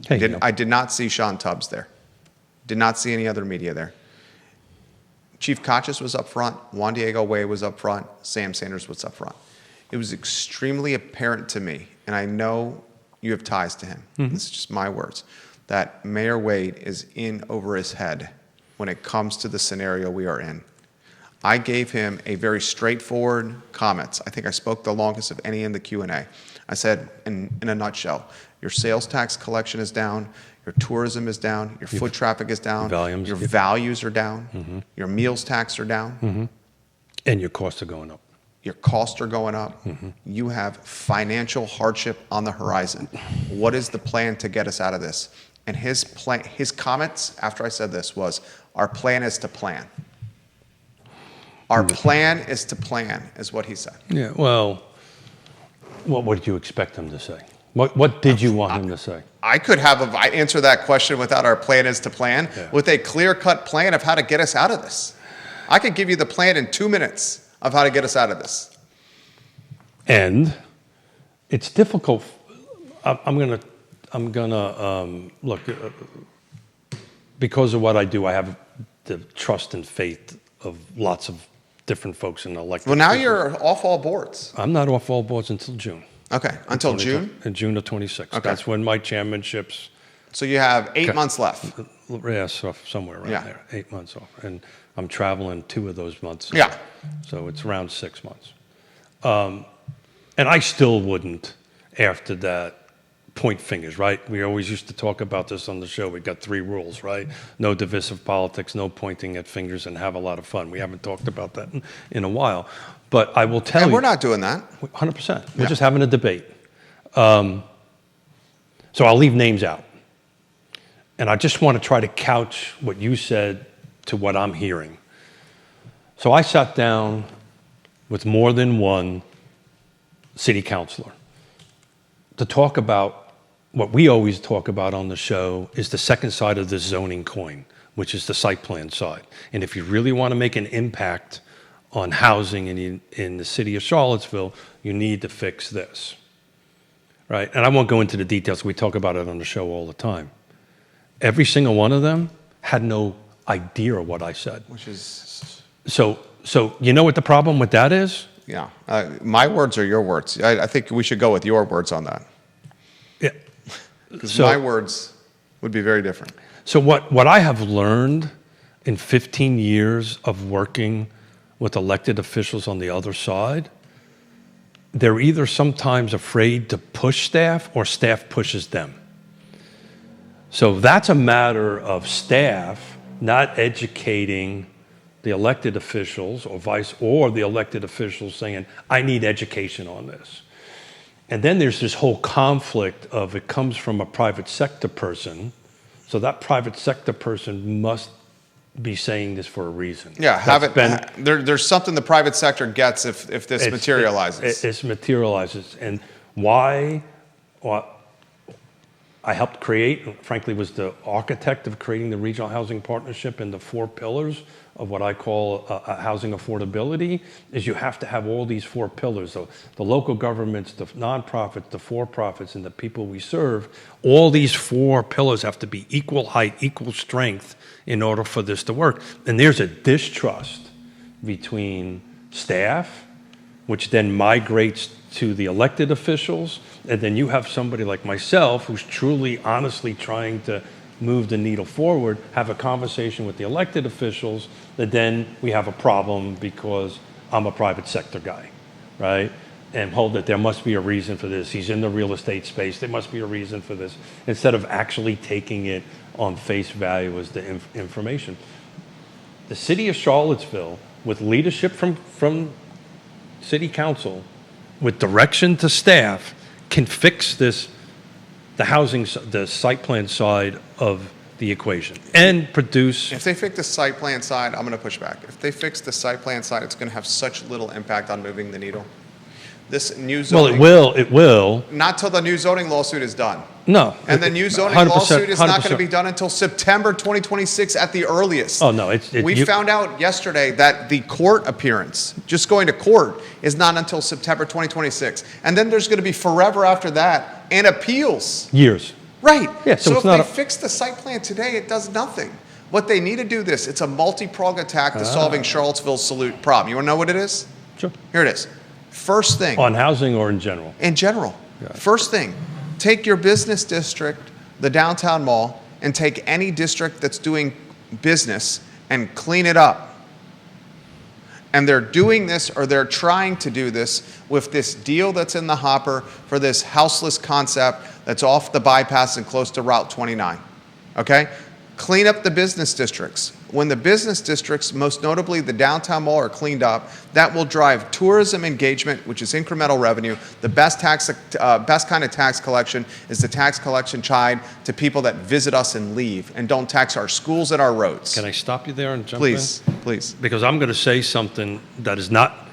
Hey, I did not see Sean Tubbs there. Did not see any other media there. Chief Kachis was up front. Juan Diego Way was up front. Sam Sanders was up front. It was extremely apparent to me, and I know you have ties to him. This is just my words, that Mayor Wade is in over his head when it comes to the scenario we are in. I gave him a very straightforward comments. I think I spoke the longest of any in the Q&A. I said, in a nutshell, your sales tax collection is down, your tourism is down, your foot traffic is down, your values are down, your meals tax are down. And your costs are going up. Your costs are going up. You have financial hardship on the horizon. What is the plan to get us out of this? And his comments after I said this was, our plan is to plan. Our plan is to plan, is what he said. Yeah, well, what would you expect him to say? What did you want him to say? I could I answer that question without our plan is to plan, with a clear-cut plan of how to get us out of this. I could give you the plan in 2 minutes of how to get us out of this. And it's difficult. I'm gonna look, because of what I do, I have the trust and faith of lots of different folks in the elected. Well, now you're off all boards. I'm not off all boards until June. Okay, until June? In June of 26. Okay. That's when my chairmanships. So you have 8 months left. Yeah, so somewhere around there, 8 months off. And I'm traveling 2 of those months. Yeah. So it's around 6 months. And I still wouldn't, after that, point fingers, right? We always used to talk about this on the show. We got 3 rules, right? No divisive politics, no pointing at fingers, and have a lot of fun. We haven't talked about that in a while. But I will tell you. And we're not doing that. 100%. We're just having a debate. So I'll leave names out. And I just want to try to couch what you said to what I'm hearing. So I sat down with more than one city councilor to talk about what we always talk about on the show is the second side of the zoning coin, which is the site plan side. And if you really want to make an impact on housing in the city of Charlottesville, you need to fix this, right? And I won't go into the details. We talk about it on the show all the time. Every single one of them had no idea what I said. Which is... So you know what the problem with that is? Yeah. My words are your words. I think we should go with your words on that. Yeah. Because my words would be very different. So what I have learned in 15 years of working with elected officials on the other side, they're either sometimes afraid to push staff or staff pushes them. So that's a matter of staff not educating the elected officials or the elected officials saying, I need education on this. And then there's this whole conflict of it comes from a private sector person, so that private sector person must be saying this for a reason. Yeah, there's something the private sector gets if this materializes. It materializes. And why I helped create, frankly, was the architect of creating the regional housing partnership and the 4 pillars of what I call housing affordability, is you have to have all these 4 pillars. So the local governments, the nonprofits, the for-profits, and the people we serve, all these 4 pillars have to be equal height, equal strength in order for this to work. And there's a distrust between staff, which then migrates to the elected officials, and then you have somebody like myself who's truly, honestly trying to move the needle forward, have a conversation with the elected officials, that then we have a problem because I'm a private sector guy, right? And hold that there must be a reason for this. He's in the real estate space. There must be a reason for this, instead of actually taking it on face value as the information. The city of Charlottesville, with leadership from city council, with direction to staff, can fix this, the site plan side of the equation, and produce. If they fix the site plan side, I'm going to push back. If they fix the site plan side, it's going to have such little impact on moving the needle. This new Well, zoning. it will. Not till the new zoning lawsuit is done. No. And the new zoning 100%, lawsuit is not going to 100%. be done until September 2026 at the earliest. Oh, no, We found out yesterday that the court appearance, just going to court, is not until September 2026. And then there's going to be forever after that and appeals. Years. Right. Yeah, so so it's if not they a- fix the site plan today, it does nothing. What they need to do this, it's a multi-pronged attack to solving Charlottesville's salute problem. You want to know what it is? Sure. Here it is. First thing. On housing or in general? In general. First thing, take your business district, the downtown mall, and take any district that's doing business and clean it up. And they're doing this, or they're trying to do this, with this deal that's in the hopper for this houseless concept that's off the bypass and close to Route 29. Okay? Clean up the business districts. When the business districts, most notably the downtown mall, are cleaned up, that will drive tourism engagement, which is incremental revenue. The best kind of tax collection is the tax collection tied to people that visit us and leave, and don't tax our schools and our roads. Can I stop you there and jump Please, in? please. Because I'm going to say something that is not,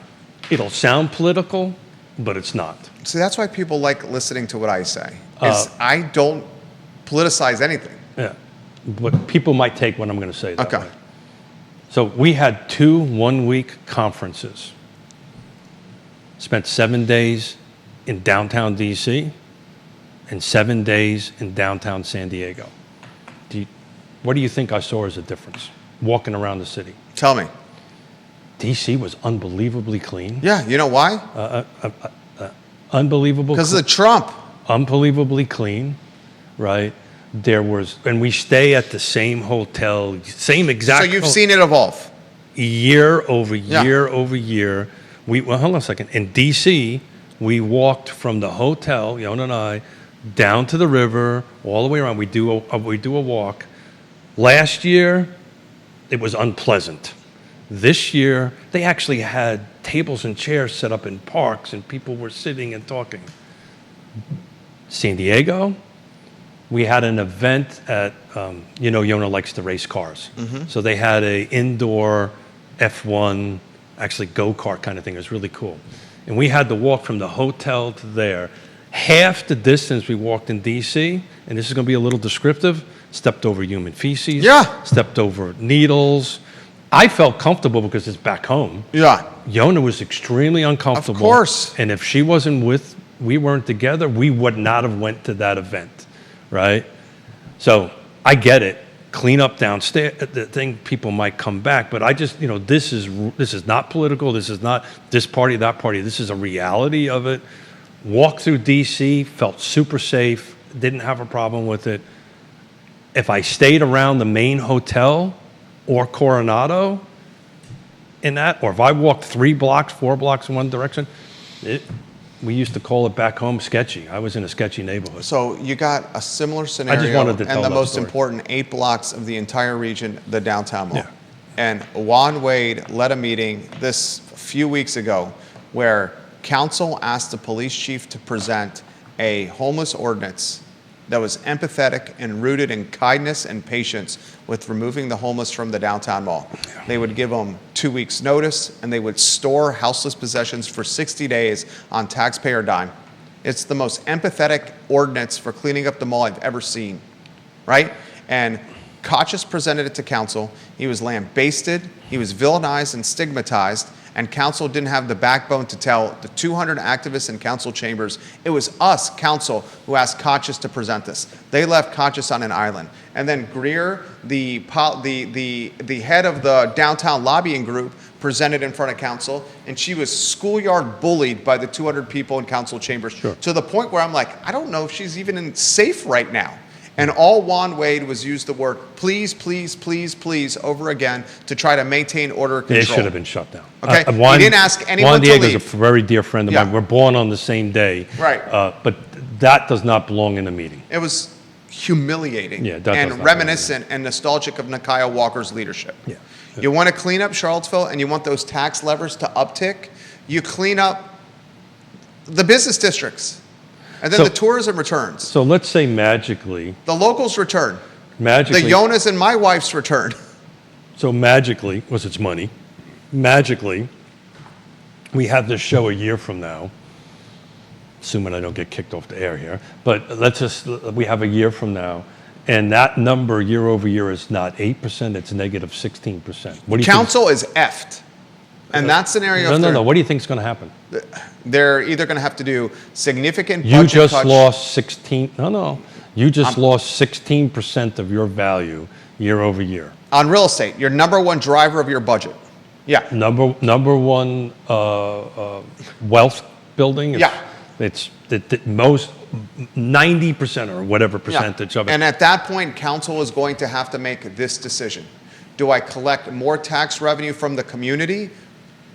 it'll sound political, but it's not. See, that's why people like listening to what I say. Is I don't politicize anything. Yeah. But people might take what I'm going to say that Okay. way. So we had 2 one-week conferences. Spent 7 days in downtown DC and 7 days in downtown San Diego. What do you think I saw as a difference walking around the city? Tell me. DC was unbelievably clean. Yeah, you know why? Unbelievable. Because of Trump. Unbelievably clean, right? There was, and we stay at the same hotel, same exact. So you've seen it evolve. Year over Yeah. year over year. Well, hold on a second. In DC, we walked from the hotel, Yonna and I, down to the river, all the way around. We do a walk. Last year, it was unpleasant. This year, they actually had tables and chairs set up in parks, and people were sitting and talking. San Diego, we had an event at, Yonna likes to race cars. So they had a indoor F1, actually go-kart kind of thing. It was really cool. And we had to walk from the hotel to there. Half the distance we walked in DC, and this is going to be a little descriptive, stepped over human feces, Yeah. stepped over needles. I felt comfortable because it's back home. Yeah. Yonna was extremely uncomfortable. Of course. And if she wasn't we weren't together, we would not have went to that event, right? So I get it. Clean up downstairs. The thing, people might come back, but I just, this is not political. This is not this party, that party. This is a reality of it. Walked through DC, felt super safe, didn't have a problem with it. If I stayed around the main hotel or Coronado in that, or if I walked 3 blocks, 4 blocks in one direction, we used to call it back home sketchy. I was in a sketchy neighborhood. So you got a similar scenario wanted to tell and the that most story. important 8 blocks of the entire region, the downtown mall. Yeah. And Juan Wade led a meeting this few weeks ago where council asked the police chief to present a homeless ordinance that was empathetic and rooted in kindness and patience with removing the homeless from the downtown mall. They would give them 2 weeks notice, and they would store houseless possessions for 60 days on taxpayer dime. It's the most empathetic ordinance for cleaning up the mall I've ever seen, right? And Kochis presented it to council. He was lambasted, he was villainized and stigmatized, and council didn't have the backbone to tell the 200 activists in council chambers. It was us, council, who asked Kochis to present this. They left Kochis on an island. And then Greer, the head of the downtown lobbying group, presented in front of council, and she was schoolyard bullied by the 200 people in council chambers, to the point where I'm like, I don't know if she's even safe right now. And all Juan Wade was used the word please, please, please, please over again to try to maintain order and control. It should have been shut down. Okay, he didn't ask anyone to leave. Juan Diego's a very dear friend of mine. We're born on the same day. Right. But that does not belong in a meeting. It was humiliating Yeah, that does and not reminiscent and nostalgic of Nikiah Walker's leadership. Yeah. You want to clean up Charlottesville and you want those tax levers to uptick, you clean up the business districts. And then So- the tourism returns. So let's say magically, The locals return. The magically, Yonnas and my wife's return. so magically, was it's money, magically, we have this show a year from now, assuming I don't get kicked off the air here. But we have a year from now, and that number year over year is not 8%, it's negative 16%. What do you Council is effed. And that scenario... No. What do you think is going to happen? They're either going to have to do significant You budget just cuts... lost 16... No. You just lost 16% of your value year over year. On real estate, your number one driver of your budget. Yeah. Number one wealth building. Yeah. It's the most 90% or whatever percentage of it. And at that point, council is going to have to make this decision. Do I collect more tax revenue from the community?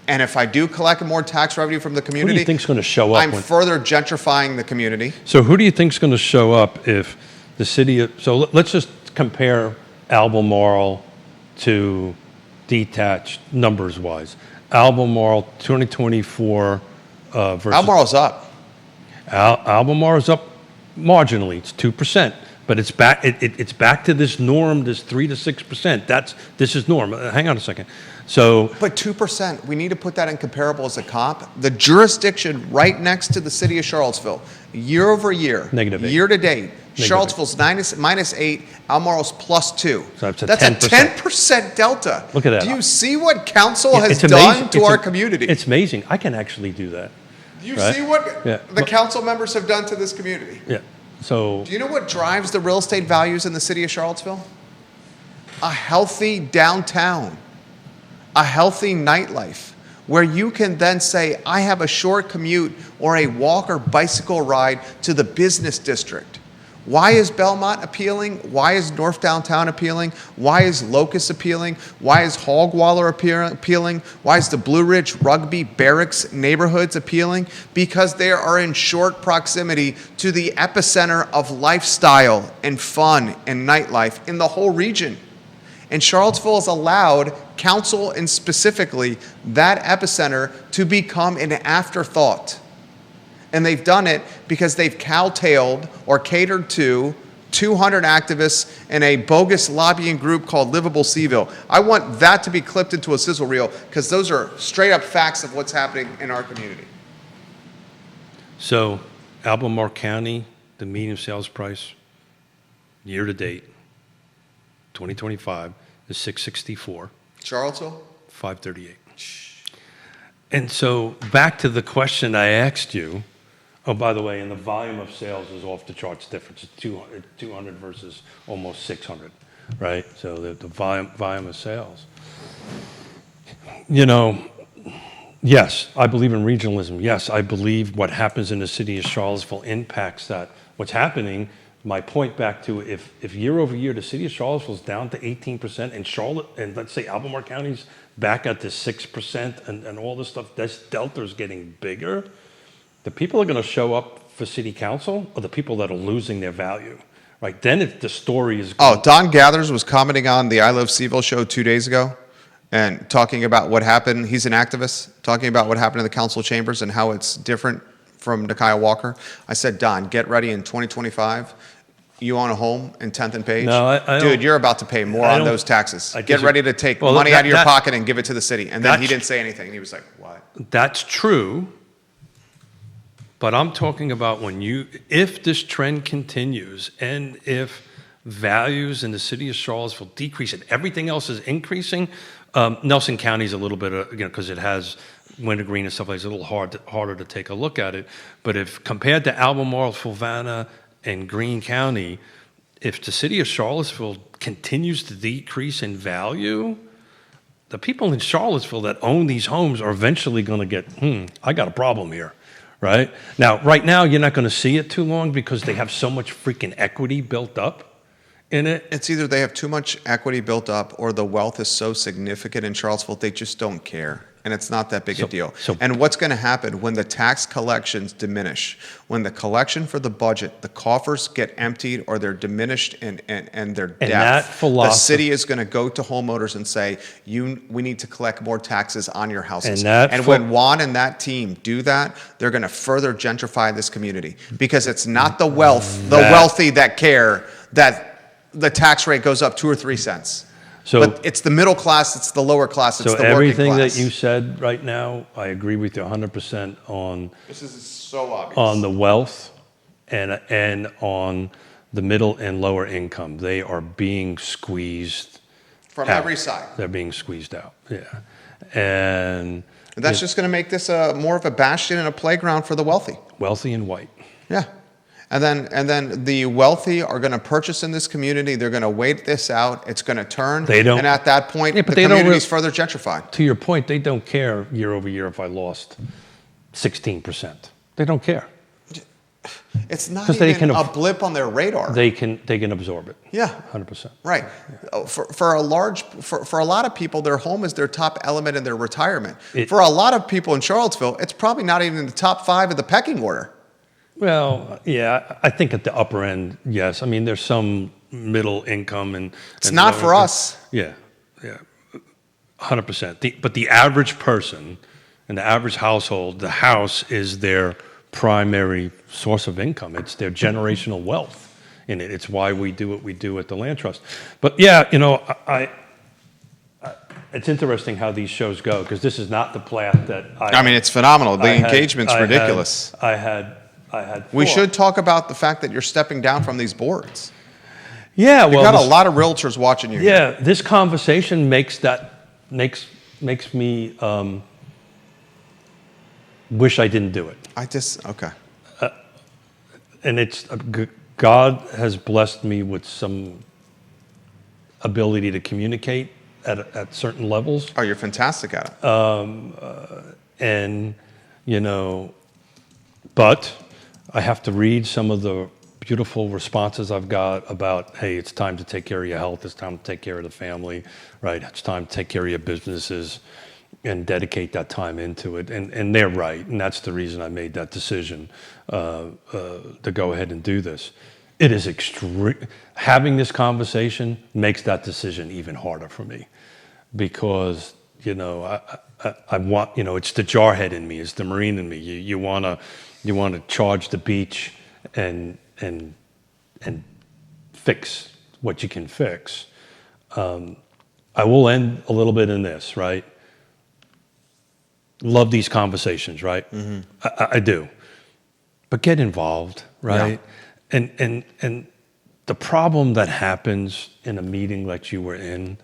And if I do collect more tax revenue from the community, who do you think's going to show up? I'm further gentrifying the community. So who do you think's going to show up if the city? So let's just compare Albemarle to detached numbers wise. Albemarle 2024 versus Albemarle's up. Albemarle's up marginally. It's 2%, but it's back. It's back to this norm. This 3 to 6%. This is norm. Hang on a second. So, but 2%, we need to put that in comparable as a comp. The jurisdiction right next to the city of Charlottesville, year over year, -8. year to date, Charlottesville's -8, Albemarle's +2. So that's a That's 10%. a 10% delta. Look at that. Do you see what council has it's done amazing. to our community? It's amazing. I can actually do that. Do you right? see what the council members have done to this community? Yeah. So Do you know what drives the real estate values in the city of Charlottesville? A healthy downtown, a healthy nightlife, where you can then say, I have a short commute or a walk or bicycle ride to the business district. Why is Belmont appealing? Why is North Downtown appealing? Why is Locust appealing? Why is Hogwaller appealing? Why is the Blue Ridge Rugby Barracks neighborhoods appealing? Because they are in short proximity to the epicenter of lifestyle and fun and nightlife in the whole region. And Charlottesville has allowed council and specifically that epicenter to become an afterthought. And they've done it because they've cowtailed or catered to 200 activists in a bogus lobbying group called Livable CVille. I want that to be clipped into a sizzle reel because those are straight up facts of what's happening in our community. So Albemarle County, the median sales price year to date, 2025 is $664. Charlottesville? $538. And so back to the question I asked you. Oh, by the way, and the volume of sales is off the charts difference. It's 200 versus almost 600, right? So the volume of sales. You know, yes, I believe in regionalism. Yes, I believe what happens in the city of Charlottesville impacts that. What's happening, my point back to if year over year the city of Charlottesville is down to 18% and Charlotte, and let's say Albemarle County's back at the 6% and all this stuff, this delta is getting bigger. The people are going to show up for city council or the people that are losing their value, right? Then the story is... Oh, Don Gathers was commenting on the I Love CVille show 2 days ago and talking about what happened. He's an activist, talking about what happened in the council chambers and how it's different from Nakia Walker. I said, Don, get ready in 2025. You own a home in 10th and Page? No, I don't. Dude, you're about to pay more on those taxes. Get ready to take money out of your pocket and give it to the city. And then he didn't say anything. He was like, what? That's true. But I'm talking about if this trend continues and if values in the city of Charlottesville decrease and everything else is increasing, Nelson County is a little bit, because it has wintergreen and stuff like that, it's a little harder to take a look at it. But if compared to Albemarle, Fulvana, and Greene County, if the city of Charlottesville continues to decrease in value, the people in Charlottesville that own these homes are eventually going to get, I got a problem here. Right? Now, right now, you're not going to see it too long because they have so much freaking equity built up in it. It's either they have too much equity built up or the wealth is so significant in Charlottesville, they just don't care. And it's not that big a deal. And what's going to happen when the tax collections diminish, when the collection for the budget, the coffers get emptied or they're diminished and they're deaf, that philosophy, the city is going to go to homeowners and say, we need to collect more taxes on your houses. And when Juan and that team do that, they're going to further gentrify this community because it's not the wealthy that care that the tax rate goes up 2 or 3 cents. So, But it's the middle class, it's the lower class, it's so the working everything class. that you said right now, I agree with you 100% on This is so obvious. on the wealth and on the middle and lower income. They are being squeezed From out. every side. They're being squeezed out. Yeah, and That's just going to make this more of a bastion and a playground for the wealthy. wealthy and white. Yeah. And then the wealthy are going to purchase in this community. They're going to wait this out. It's going to turn. They don't- And at that point, Yeah, the but they don't community's further gentrified. To your point, they don't care year over year if I lost 16%. They don't care. It's not 'Cause they even can a blip on their radar. They can absorb it. Yeah. 100%. Right. For a lot of people, their home is their top element in their retirement. For a lot of people in Charlottesville, it's probably not even in the top 5 of the pecking order. Well, yeah, I think at the upper end, yes. I mean, there's some middle income and It's not for us. Yeah, 100%. But the average person and the average household, the house is their primary source of income. It's their generational wealth in it. It's why we do what we do at the Land Trust. But yeah, I it's interesting how these shows go, because this is not the path that I mean, it's phenomenal. The I had- engagement's I had- ridiculous. I had. We thought. should talk about the fact that you're stepping down from these boards. Yeah, You've well, got a this- lot of realtors watching you. Yeah, this conversation makes me wish I didn't do it. Okay. And God has blessed me with some ability to communicate at certain levels, Oh, you're fantastic at it. and but I have to read some of the beautiful responses I've got about, hey, it's time to take care of your health, it's time to take care of the family, right? It's time to take care of your businesses and dedicate that time into it. And they're right, and that's the reason I made that decision to go ahead and do this. It is having this conversation makes that decision even harder for me, because I want, it's the jarhead in me, it's the Marine in me. You want to charge the beach and fix what you can fix. I will end a little bit in this, right? Love these conversations, right? Mm-hmm. I do, but get involved, right? Yeah. And the problem that happens in a meeting like you were in,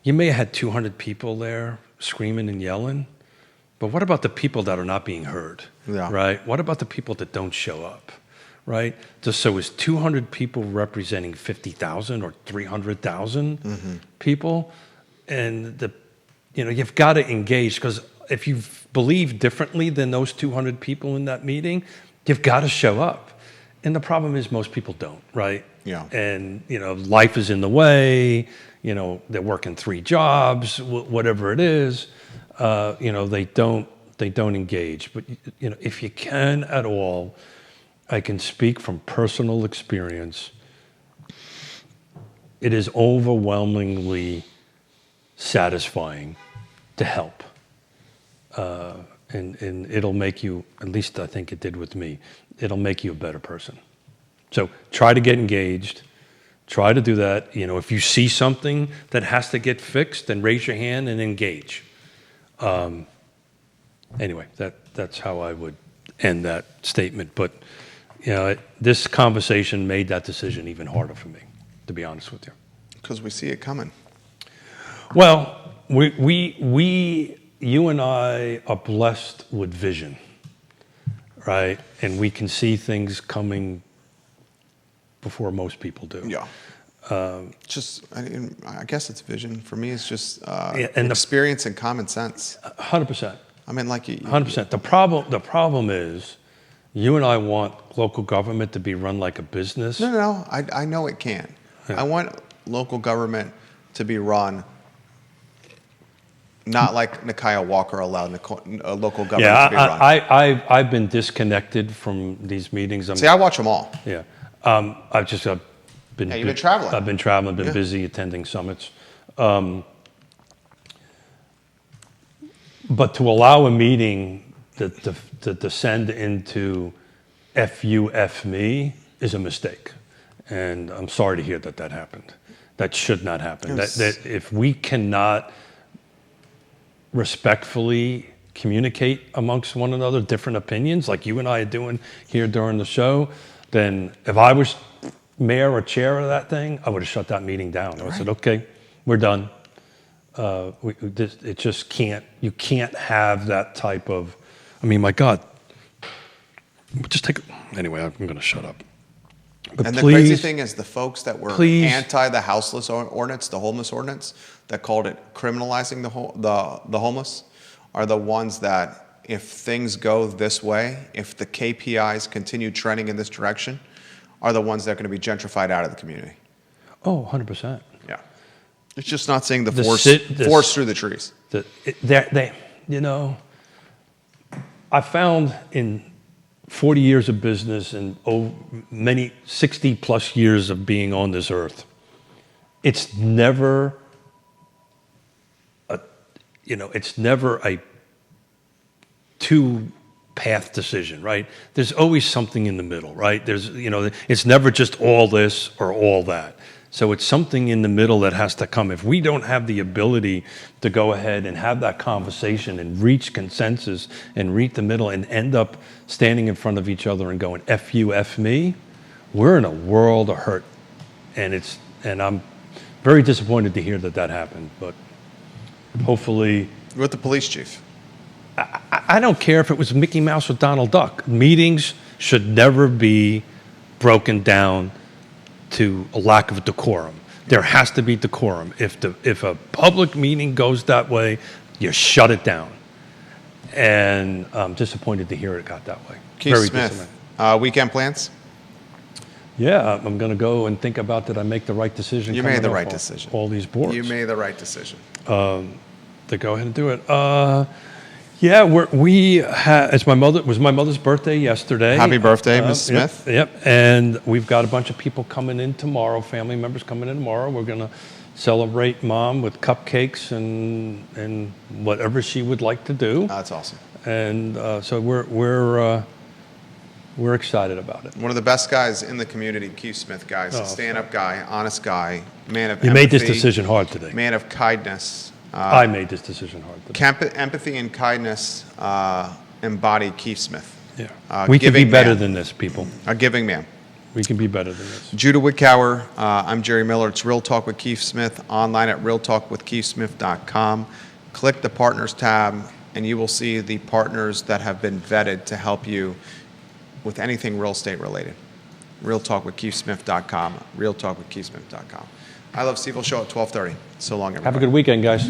you may have had 200 people there screaming and yelling, but what about the people that are not being heard, right? What about the people that don't show up, right? So is 200 people representing 50,000 or 300,000 people? And you've got to engage, because if you believe differently than those 200 people in that meeting, you've got to show up. And the problem is most people don't, right? Yeah. And, life is in the way, they're working 3 jobs, whatever it is, they don't engage. But, if you can at all, I can speak from personal experience. It is overwhelmingly satisfying to help. And it'll make you, at least I think it did with me, it'll make you a better person. So try to get engaged. Try to do that. If you see something that has to get fixed, then raise your hand and engage. Anyway, that's how I would end that statement. But this conversation made that decision even harder for me, to be honest with you. Because we see it coming. Well, you and I are blessed with vision, right? And we can see things coming before most people do. Yeah. I guess it's vision. For me, it's just and experience and common sense. 100%. I mean, 100%. The problem is, you and I want local government to be run like a business. No. I know it can. Yeah. I want local government to be run not like Nikiah Walker allowed local government to be run. I've been disconnected from these meetings. See, I watch them all. Yeah. I've been. Yeah, you've been traveling. I've been traveling, been busy attending summits. But to allow a meeting to descend into F you, F me is a mistake. And I'm sorry to hear that happened. That should not happen. Yes. That if we cannot respectfully communicate amongst one another different opinions, like you and I are doing here during the show, then if I was mayor or chair of that thing, I would have shut that meeting down. I would have said, okay, we're done. It just can't, you can't have that type of, I mean, my God, just take, anyway, I'm going to shut up. But And the please, crazy thing is the folks that were please, anti the houseless ordinance, the homeless ordinance, that called it criminalizing the homeless, are the ones that, if things go this way, if the KPIs continue trending in this direction, are the ones that are going to be gentrified out of the community. oh, 100%. Yeah. It's just not seeing the The forest through the trees. You know, I found in 40 years of business and many 60 plus years of being on this earth, it's never it's never a two-path decision, right? There's always something in the middle, right? It's never just all this or all that. So it's something in the middle that has to come. If we don't have the ability to go ahead and have that conversation and reach consensus and reach the middle and end up standing in front of each other and going, F you, F me, we're in a world of hurt. And I'm very disappointed to hear that happened, but hopefully. With the police chief. I don't care if it was Mickey Mouse or Donald Duck. Meetings should never be broken down to a lack of decorum. There has to be decorum. If a public meeting goes that way, you shut it down. And I'm disappointed to hear it got that way. Keith Smith, weekend plans? Yeah, I'm going to go and think about, did I make the right decision? You made the right decision. All these boards. You made the right decision. To go ahead and do it. Yeah, it was my mother's birthday yesterday. Happy birthday, Ms. Smith. Yep, and we've got a bunch of people coming in tomorrow, family members coming in tomorrow. We're going to celebrate Mom with cupcakes and whatever she would like to do. That's awesome. And so we're excited about it. One of the best guys in the community, Keith Smith, guys. Stand-up guy, honest guy, man of empathy. You made this decision hard today. Man of kindness. I made this decision hard today. Empathy and kindness embody Keith Smith. Yeah. We can be better than this, people. A giving man. We can be better than this. Judah Wittkower, I'm Jerry Miller. It's Real Talk with Keith Smith, online at realtalkwithkeithsmith.com. Click the Partners tab, and you will see the partners that have been vetted to help you with anything real estate related. realtalkwithkeithsmith.com, realtalkwithkeithsmith.com. I Love CVille show at 12:30. So long, everybody. Have a good weekend, guys.